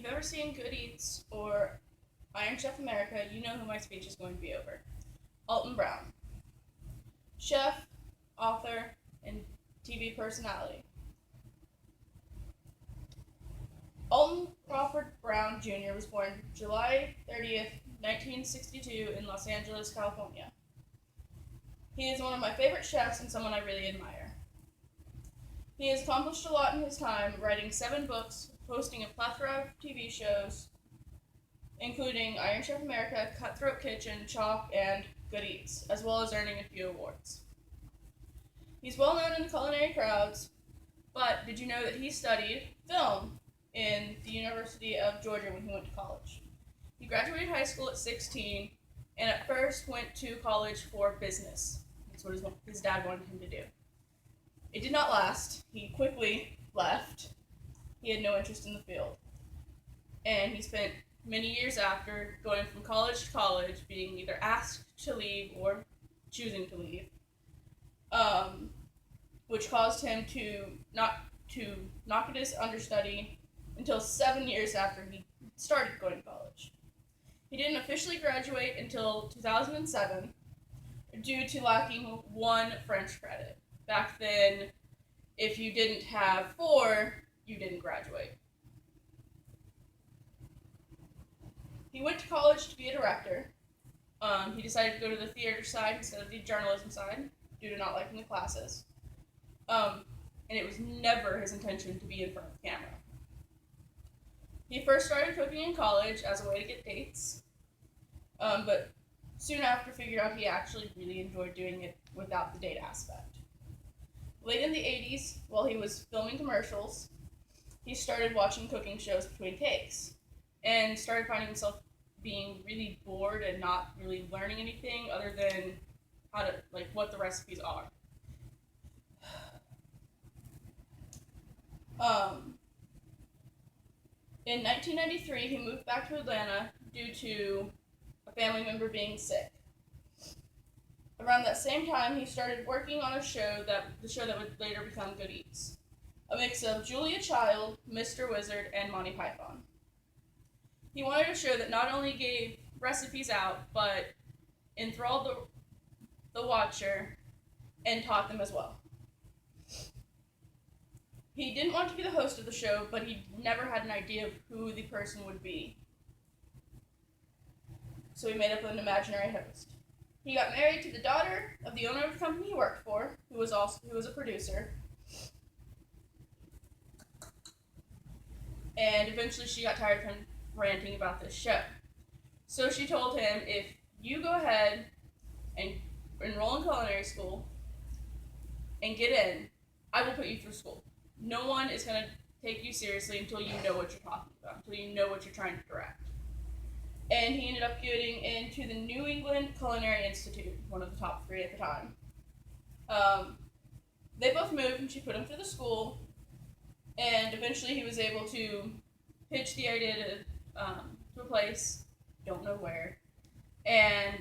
you've ever seen Good Eats or Iron Chef America, you know who my speech is going to be over. Alton Brown. Chef, author, and TV personality. Alton Crawford Brown Jr. was born July 30th, 1962 in Los Angeles, California. He is one of my favorite chefs and someone I really admire. He has accomplished a lot in his time, writing 7 books, hosting a plethora of TV shows, including Iron Chef America, Cutthroat Kitchen, Chalk, and Good Eats, as well as earning a few awards. He's well known in the culinary crowds, but did you know that he studied film in the University of Georgia when he went to college? He graduated high school at 16 and at first went to college for business. That's what his dad wanted him to do. It did not last. He quickly left. He had no interest in the field. And he spent many years after going from college to college, being either asked to leave or choosing to leave, which caused him to not get his understudy until 7 years after he started going to college. He didn't officially graduate until 2007 due to lacking 1 French credit. Back then, if you didn't have 4, you didn't graduate. He went to college to be a director. He decided to go to the theater side instead of the journalism side due to not liking the classes. And it was never his intention to be in front of the camera. He first started cooking in college as a way to get dates, but soon after figured out he actually really enjoyed doing it without the date aspect. Late in the 80s, while he was filming commercials, he started watching cooking shows between takes and started finding himself being really bored and not really learning anything other than how to, what the recipes are. In 1993, he moved back to Atlanta due to a family member being sick. Around that same time, he started working on the show that would later become Good Eats, a mix of Julia Child, Mr. Wizard, and Monty Python. He wanted a show that not only gave recipes out, but enthralled the watcher and taught them as well. He didn't want to be the host of the show, but he never had an idea of who the person would be. So he made up an imaginary host. He got married to the daughter of the owner of the company he worked for, who was a producer. And eventually she got tired of him ranting about this show. So she told him, if you go ahead and enroll in culinary school and get in, I will put you through school. No one is going to take you seriously until you know what you're talking about, until you know what you're trying to direct. And he ended up getting into the New England Culinary Institute, one of the top 3 at the time. They both moved, and she put him through the school, and eventually he was able to pitch the idea to a place, don't know where, and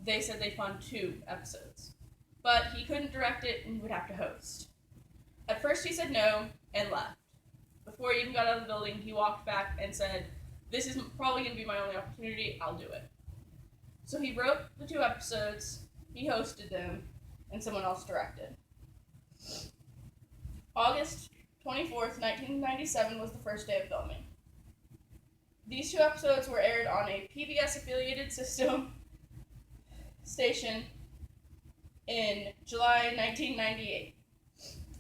they said they'd fund 2 episodes. But he couldn't direct it and would have to host. At first he said no and left. Before he even got out of the building, he walked back and said, this is probably going to be my only opportunity, I'll do it. So he wrote the 2 episodes, he hosted them, and someone else directed. August 24th, 1997 was the first day of filming. These 2 episodes were aired on a PBS-affiliated station in July 1998.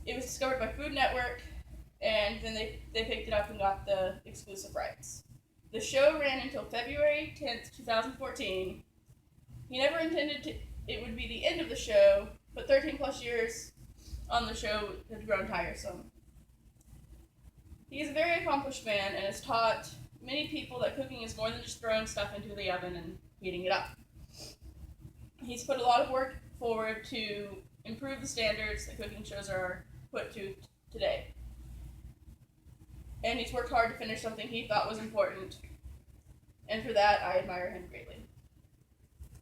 It was discovered by Food Network, and then they picked it up and got the exclusive rights. The show ran until February 10th, 2014. He never intended it would be the end of the show, but 13 plus years on the show had grown tiresome. He is a very accomplished man and has taught many people that cooking is more than just throwing stuff into the oven and heating it up. He's put a lot of work forward to improve the standards that cooking shows are put to today. And he's worked hard to finish something he thought was important. And for that, I admire him greatly.